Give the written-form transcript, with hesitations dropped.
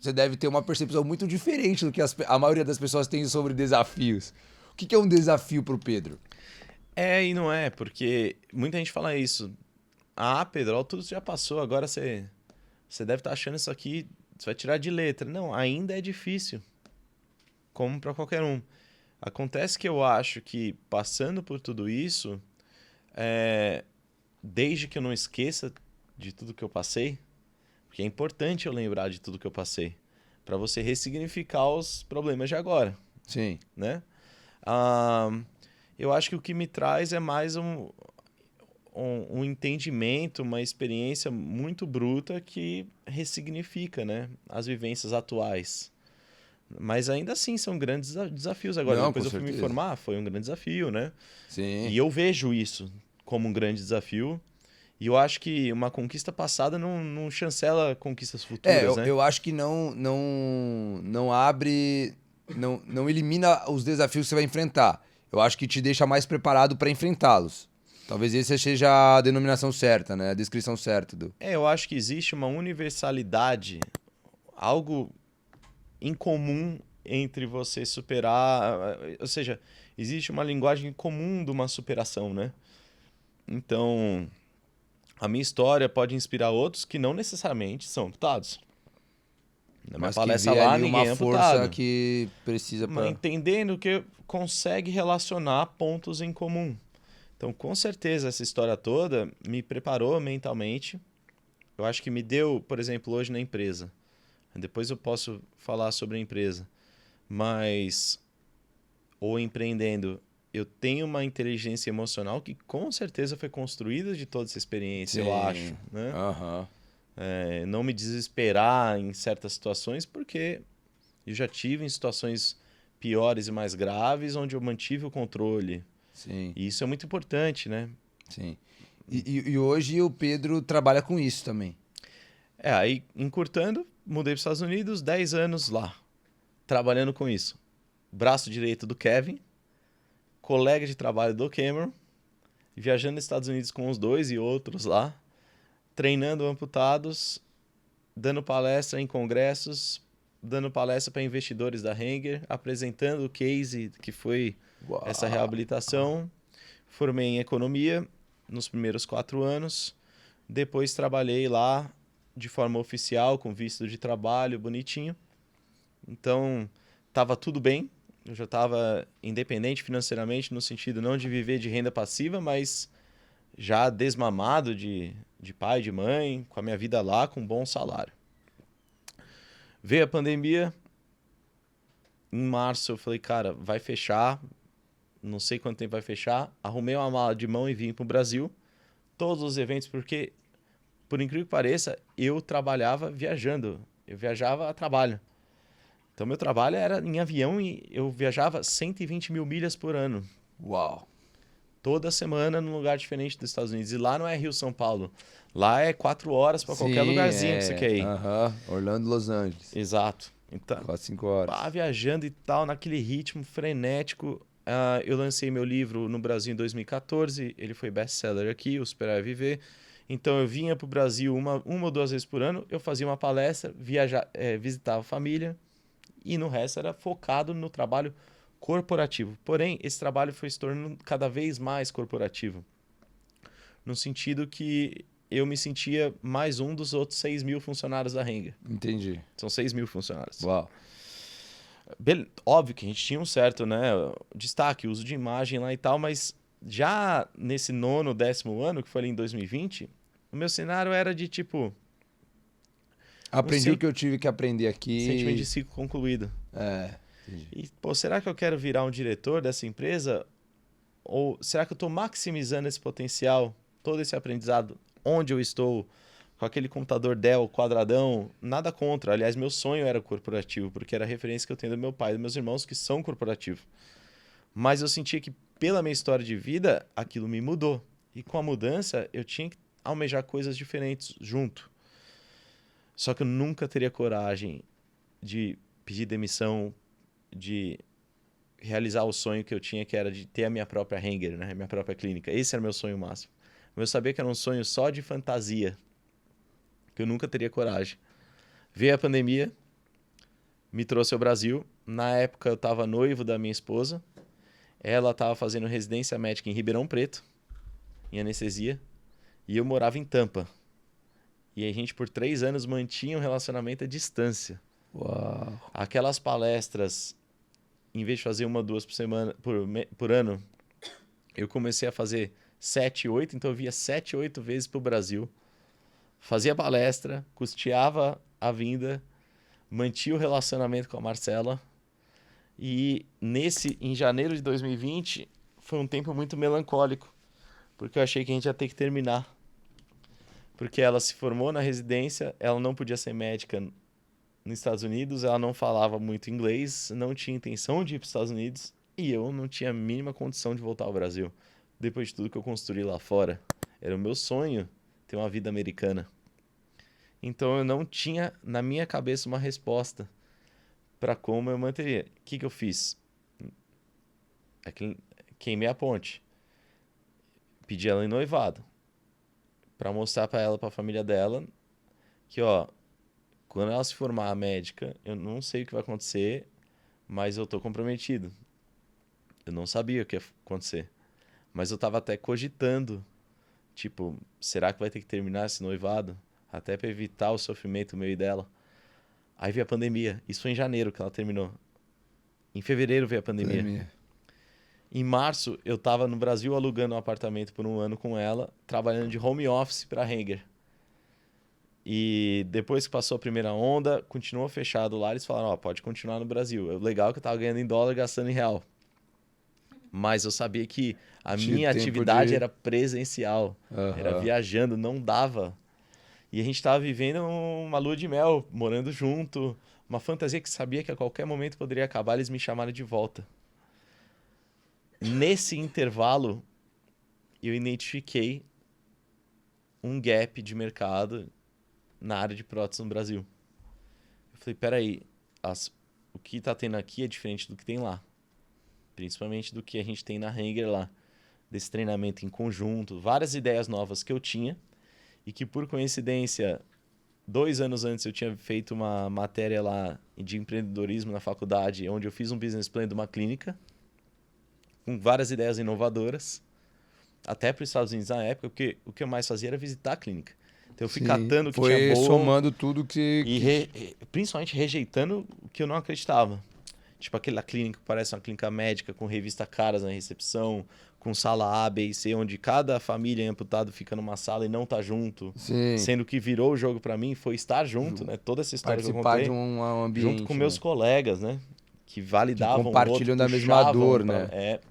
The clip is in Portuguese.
você deve ter uma percepção muito diferente do que a maioria das pessoas tem sobre desafios. O que é um desafio pro Pedro? É e não é, porque muita gente fala isso. Ah, Pedro, ó, tudo já passou, agora você deve estar achando isso aqui, você vai tirar de letra. Não, ainda é difícil, como para qualquer um. Acontece que eu acho que passando por tudo isso, é, desde que eu não esqueça de tudo que eu passei, porque é importante eu lembrar de tudo que eu passei, para você ressignificar os problemas de agora, Sim. né? Ah, eu acho que o que me traz é mais um entendimento, uma experiência muito bruta que ressignifica, né, as vivências atuais. Mas ainda assim são grandes desafios. Agora, Não, com depois eu fui me certeza. formar, foi um grande desafio, né? Sim. E eu vejo isso como um grande desafio. E eu acho que uma conquista passada não chancela conquistas É, futuras, né? eu acho que não abre, não elimina os desafios que você vai enfrentar. Eu acho que te deixa mais preparado para enfrentá-los. Talvez essa seja a denominação certa, né? A descrição certa do. É, eu acho que existe uma universalidade, algo em comum entre você superar. Ou seja, existe uma linguagem comum de uma superação, né? Então, a minha história pode inspirar outros que não necessariamente são amputados. Na minha Mas que palestra vê lá, ali uma ninguém é força amputado. que precisa Mas para. entendendo que consegue relacionar pontos em comum. Então, com certeza, essa história toda me preparou mentalmente. Eu acho que me deu, por exemplo, hoje na empresa. Depois eu posso falar sobre a empresa. Mas, ou empreendendo, eu tenho uma inteligência emocional que com certeza foi construída de toda essa experiência, eu acho, Sim. né? Aham. Não me desesperar em certas situações, porque eu já tive em situações piores e mais graves onde eu mantive o controle. Sim. E isso é muito importante, né? Sim. E hoje o Pedro trabalha com isso também. Aí, encurtando, mudei para os Estados Unidos, 10 anos lá, trabalhando com isso. Braço direito do Kevin, colega de trabalho do Cameron, viajando nos Estados Unidos com os dois e outros lá, treinando amputados, dando palestra em congressos, dando palestra para investidores da Hanger, apresentando o case que foi essa Uau. reabilitação. Formei em economia nos primeiros 4 anos. Depois trabalhei lá de forma oficial, com visto de trabalho, bonitinho. Então, estava tudo bem. Eu já estava independente financeiramente, no sentido não de viver de renda passiva, mas já desmamado de pai e de mãe, com a minha vida lá, com um bom salário. Veio a pandemia. Em março eu falei, cara, vai fechar. Não sei quanto tempo vai fechar. Arrumei uma mala de mão e vim para o Brasil. Todos os eventos, porque, por incrível que pareça, eu trabalhava viajando. Eu viajava a trabalho. Então, meu trabalho era em avião e eu viajava 120 mil milhas por ano. Uau. Toda semana num lugar diferente dos Estados Unidos. E lá não é Rio, São Paulo. Lá é 4 horas para qualquer Sim, lugarzinho que você é. quer ir. Aham. Orlando, Los Angeles. Exato. Então, 4, 5 horas. pá, viajando e tal, naquele ritmo frenético. Eu lancei meu livro no Brasil em 2014. Ele foi best-seller aqui, O Superar e Viver. Então, eu vinha para o Brasil uma ou duas vezes por ano. Eu fazia uma palestra, visitava a família. E no resto era focado no trabalho corporativo. Porém, esse trabalho foi se tornando cada vez mais corporativo. No sentido que eu me sentia mais um dos outros 6 mil funcionários da Renga. Entendi. São 6 mil funcionários. Uau. Óbvio que a gente tinha um certo, né, destaque, uso de imagem lá e tal, mas já nesse nono, 10º ano, que foi ali em 2020, o meu cenário era de tipo Aprendi o que eu tive que aprender sentimento de aqui. ciclo concluído. É, entendi. E, pô, será que eu quero virar um diretor dessa empresa? Ou será que eu estou maximizando esse potencial, todo esse aprendizado, onde eu estou, com aquele computador Dell quadradão? Nada contra. Aliás, meu sonho era corporativo, porque era a referência que eu tenho do meu pai e dos meus irmãos que são corporativos. Mas eu sentia que, pela minha história de vida, aquilo me mudou. E com a mudança, eu tinha que almejar coisas diferentes junto. Só que eu nunca teria coragem de pedir demissão, de realizar o sonho que eu tinha, que era de ter a minha própria Hanger, né? A minha própria clínica. Esse era o meu sonho máximo. Mas eu sabia que era um sonho só de fantasia, que eu nunca teria coragem. Veio a pandemia, me trouxe ao Brasil. Na época eu estava noivo da minha esposa. Ela estava fazendo residência médica em Ribeirão Preto, em anestesia. E eu morava em Tampa. E a gente, por 3 anos, mantinha um relacionamento à distância. Uau. Aquelas palestras, em vez de fazer 1 ou 2 por semana, por ano, eu comecei a fazer 7, 8. Então eu via 7, 8 vezes para o Brasil. Fazia palestra, custeava a vinda, mantinha o relacionamento com a Marcela. E em janeiro de 2020, foi um tempo muito melancólico, porque eu achei que a gente ia ter que terminar. Porque ela se formou na residência, ela não podia ser médica nos Estados Unidos, ela não falava muito inglês, não tinha intenção de ir para os Estados Unidos, e eu não tinha a mínima condição de voltar ao Brasil. Depois de tudo que eu construí lá fora, era o meu sonho ter uma vida americana. Então eu não tinha na minha cabeça uma resposta para como eu manteria. O que eu fiz? Queimei a ponte. Pedi ela em noivado. Para mostrar para ela, para a família dela, que ó, quando ela se formar médica, eu não sei o que vai acontecer, mas eu tô comprometido. Eu não sabia o que ia acontecer. Mas eu tava até cogitando, tipo, será que vai ter que terminar esse noivado? Até para evitar o sofrimento meu e dela. Aí veio a pandemia. Isso foi em janeiro que ela terminou. Em fevereiro veio a pandemia. Em março, eu tava no Brasil alugando um apartamento por 1 ano com ela, trabalhando de home office para Hanger. E depois que passou a primeira onda, continuou fechado lá, eles falaram, ó, pode continuar no Brasil. O legal é que eu tava ganhando em dólar, gastando em real. Mas eu sabia que a minha atividade era presencial. Era viajando, não dava. E a gente tava vivendo uma lua de mel, morando junto. Uma fantasia que sabia que a qualquer momento poderia acabar, eles me chamaram de volta. Nesse intervalo, eu identifiquei um gap de mercado na área de prótese no Brasil. Eu falei, peraí, o que tá tendo aqui é diferente do que tem lá. Principalmente do que a gente tem na Hanger lá. Desse treinamento em conjunto, várias ideias novas que eu tinha e que, por coincidência, 2 anos antes eu tinha feito uma matéria lá de empreendedorismo na faculdade, onde eu fiz um business plan de uma clínica com várias ideias inovadoras, até para os Estados Unidos na época, porque o que eu mais fazia era visitar a clínica. Então eu fui catando o que tinha boa. Somando tudo que... E principalmente rejeitando o que eu não acreditava. Tipo aquela clínica que parece uma clínica médica, com revista caras na recepção, com sala A, B e C, onde cada família amputado fica numa sala e não tá junto. Sim. Sendo que virou o jogo para mim foi estar junto, né? Toda essa história que eu contei. Participar de um ambiente. Junto com meus colegas, né? Que validavam que compartilham da mesma dor, né?